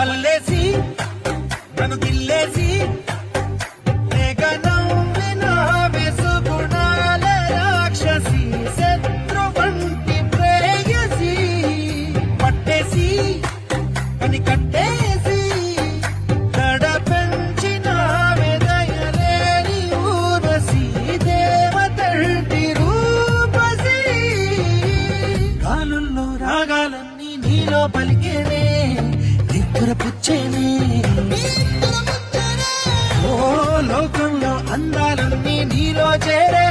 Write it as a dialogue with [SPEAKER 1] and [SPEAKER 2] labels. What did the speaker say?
[SPEAKER 1] వల్లేసి నన్ను గిల్లేసి లేక నవ్విన వెసుగుణాల రాక్షసి శత్రు వంటి ప్రేయసి పట్టేసి అని కట్టేసి దడ పెంచిన వెదయలేని ఊరసి దేవతంటి రూపసి గాలుల్లో రాగాలన్నీ నీలో పలికేనే నిద్ర పుచ్చేనే ఓ లోకంలో అందాలన్నీ నీలో చేరే